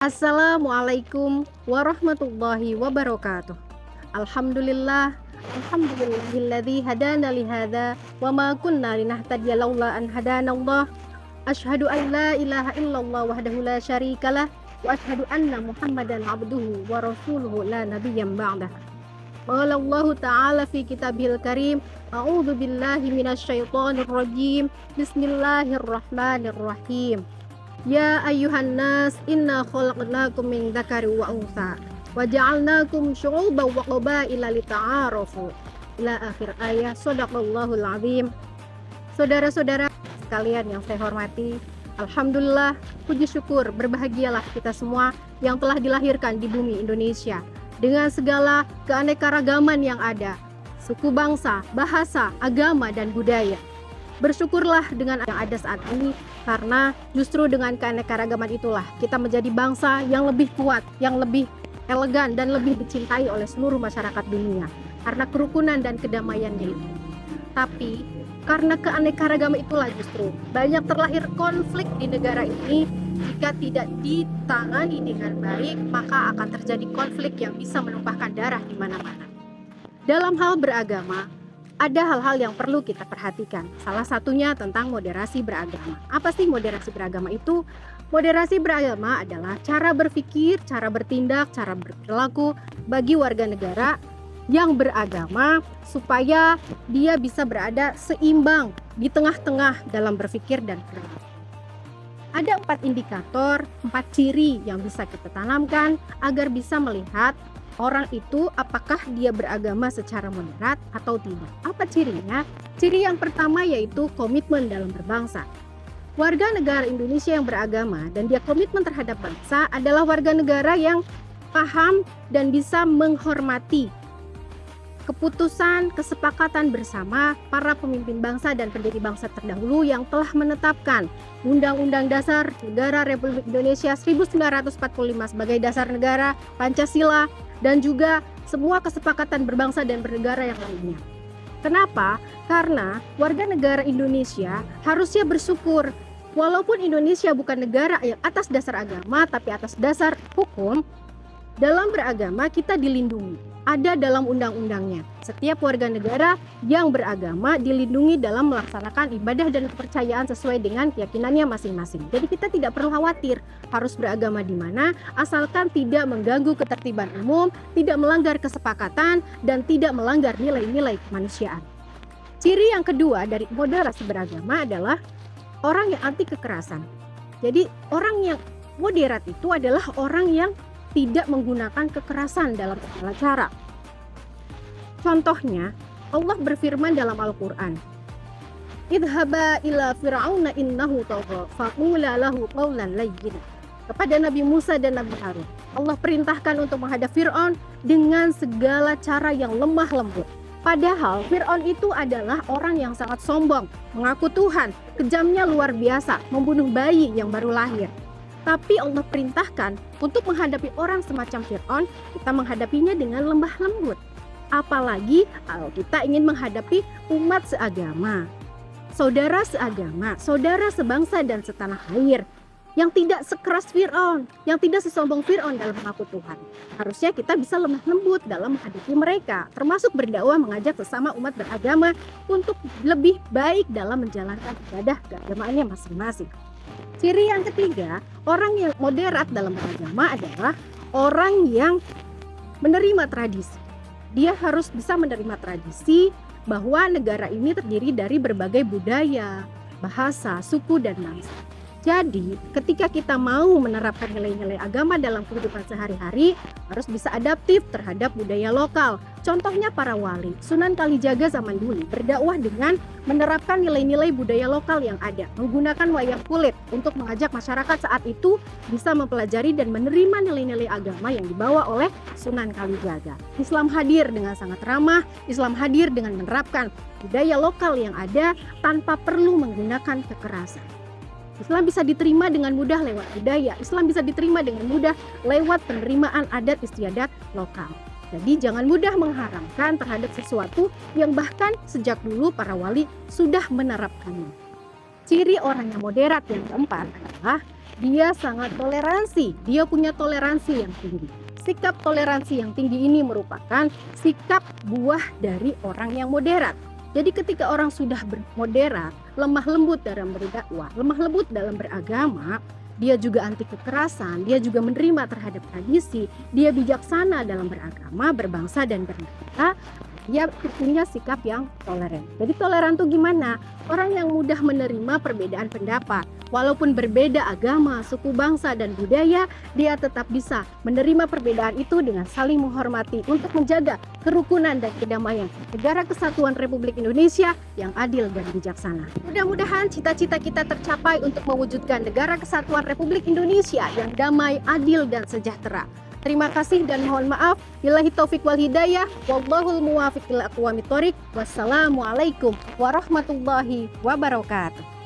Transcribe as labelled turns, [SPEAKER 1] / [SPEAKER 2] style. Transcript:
[SPEAKER 1] Assalamualaikum warahmatullahi wabarakatuh. Alhamdulillah, alhamdulillahilladzi hadana li hadza wa ma kunna linahtadiya laula an hadanallah. Asyhadu an la ilaha illallah wahdahu la syarikalah wa asyhadu anna Muhammadan abduhu wa rasuluhu la nabiyyan ba'dah. Qala Allah Ta'ala fi kitabihil karim, a'udzu billahi minasyaitonir rajim. Bismillahirrahmanirrahim. Ya ayyuhan nas inna khalaqnakum min dzakari wa unsa wa ja'alnakum syu'uban wa qabaila lita'arafu. Ila akhir ayat. Shadaqallahul azim. Saudara-saudara sekalian yang saya hormati, alhamdulillah, puji syukur, berbahagialah kita semua yang telah dilahirkan di bumi Indonesia dengan segala keanekaragaman yang ada, suku bangsa, bahasa, agama, dan budaya. Bersyukurlah dengan yang ada saat ini, karena justru dengan keanekaragaman itulah kita menjadi bangsa yang lebih kuat, yang lebih elegan, dan lebih dicintai oleh seluruh masyarakat dunia karena kerukunan dan kedamaiannya itu. Tapi karena keanekaragaman itulah justru banyak terlahir konflik di negara ini. Jika tidak ditangani dengan baik, maka akan terjadi konflik yang bisa menumpahkan darah di mana-mana. Dalam hal beragama, ada hal-hal yang perlu kita perhatikan. Salah satunya tentang moderasi beragama. Apa sih moderasi beragama itu? Moderasi beragama adalah cara berpikir, cara bertindak, cara berperilaku bagi warga negara yang beragama supaya dia bisa berada seimbang di tengah-tengah dalam berpikir dan perilaku. Ada 4 indikator, 4 ciri yang bisa kita tanamkan agar bisa melihat orang itu apakah dia beragama secara moderat atau tidak. Apa cirinya? Ciri yang pertama yaitu komitmen dalam berbangsa. Warga negara Indonesia yang beragama dan dia komitmen terhadap bangsa adalah warga negara yang paham dan bisa menghormati keputusan, kesepakatan bersama para pemimpin bangsa dan pendiri bangsa terdahulu yang telah menetapkan Undang-Undang Dasar Negara Republik Indonesia 1945 sebagai dasar negara, Pancasila, dan juga semua kesepakatan berbangsa dan bernegara yang lainnya. Kenapa? Karena warga negara Indonesia harusnya bersyukur. Walaupun Indonesia bukan negara yang atas dasar agama, tapi atas dasar hukum, dalam beragama kita dilindungi. Ada dalam undang-undangnya. Setiap warga negara yang beragama dilindungi dalam melaksanakan ibadah dan kepercayaan sesuai dengan keyakinannya masing-masing. Jadi kita tidak perlu khawatir harus beragama di mana, asalkan tidak mengganggu ketertiban umum, tidak melanggar kesepakatan, dan tidak melanggar nilai-nilai kemanusiaan. Ciri yang kedua dari moderasi beragama adalah orang yang anti kekerasan. Jadi orang yang moderat itu adalah orang yang tidak menggunakan kekerasan dalam segala cara. Contohnya, Allah berfirman dalam Al-Quran, idhaba ila fir'auna innahu tagha faqula lahu qawlan layyinan. Kepada Nabi Musa dan Nabi Harun, Allah perintahkan untuk menghadap Fir'aun dengan segala cara yang lemah lembut. Padahal Fir'aun itu adalah orang yang sangat sombong, mengaku Tuhan, kejamnya luar biasa, membunuh bayi yang baru lahir. Tapi Allah perintahkan untuk menghadapi orang semacam Fir'aun, kita menghadapinya dengan lembah lembut. Apalagi kalau kita ingin menghadapi umat seagama, saudara seagama, saudara sebangsa dan setanah air, yang tidak sekeras Fir'aun, yang tidak sesombong Fir'aun dalam mengaku Tuhan. Harusnya kita bisa lemah lembut dalam menghadapi mereka, termasuk berdakwah mengajak sesama umat beragama untuk lebih baik dalam menjalankan ibadah keagamaannya masing-masing. Ciri yang ketiga, orang yang moderat dalam beragama adalah orang yang menerima tradisi. Dia harus bisa menerima tradisi bahwa negara ini terdiri dari berbagai budaya, bahasa, suku, dan bangsa. Jadi, ketika kita mau menerapkan nilai-nilai agama dalam kehidupan sehari-hari, harus bisa adaptif terhadap budaya lokal. Contohnya para wali, Sunan Kalijaga zaman dulu berdakwah dengan menerapkan nilai-nilai budaya lokal yang ada, menggunakan wayang kulit untuk mengajak masyarakat saat itu bisa mempelajari dan menerima nilai-nilai agama yang dibawa oleh Sunan Kalijaga. Islam hadir dengan sangat ramah, Islam hadir dengan menerapkan budaya lokal yang ada tanpa perlu menggunakan kekerasan. Islam bisa diterima dengan mudah lewat budaya. Islam bisa diterima dengan mudah lewat penerimaan adat istiadat lokal. Jadi jangan mudah mengharamkan terhadap sesuatu yang bahkan sejak dulu para wali sudah menerapkannya. Ciri orang yang moderat yang keempat adalah dia sangat toleransi, dia punya toleransi yang tinggi. Sikap toleransi yang tinggi ini merupakan sikap buah dari orang yang moderat. Jadi ketika orang sudah moderat, lemah lembut dalam berdakwah, lemah lembut dalam beragama, dia juga anti kekerasan, dia juga menerima terhadap tradisi, dia bijaksana dalam beragama, berbangsa dan bernegara, dia punya sikap yang toleran. Jadi toleran itu gimana? Orang yang mudah menerima perbedaan pendapat. Walaupun berbeda agama, suku, bangsa, dan budaya, dia tetap bisa menerima perbedaan itu dengan saling menghormati untuk menjaga kerukunan dan kedamaian Negara Kesatuan Republik Indonesia yang adil dan bijaksana. Mudah-mudahan cita-cita kita tercapai untuk mewujudkan Negara Kesatuan Republik Indonesia yang damai, adil, dan sejahtera. Terima kasih dan mohon maaf. Billahi taufik wal hidayah. Wallahul muwafiq ila aqwamit thoriq. Wassalamualaikum warahmatullahi wabarakatuh.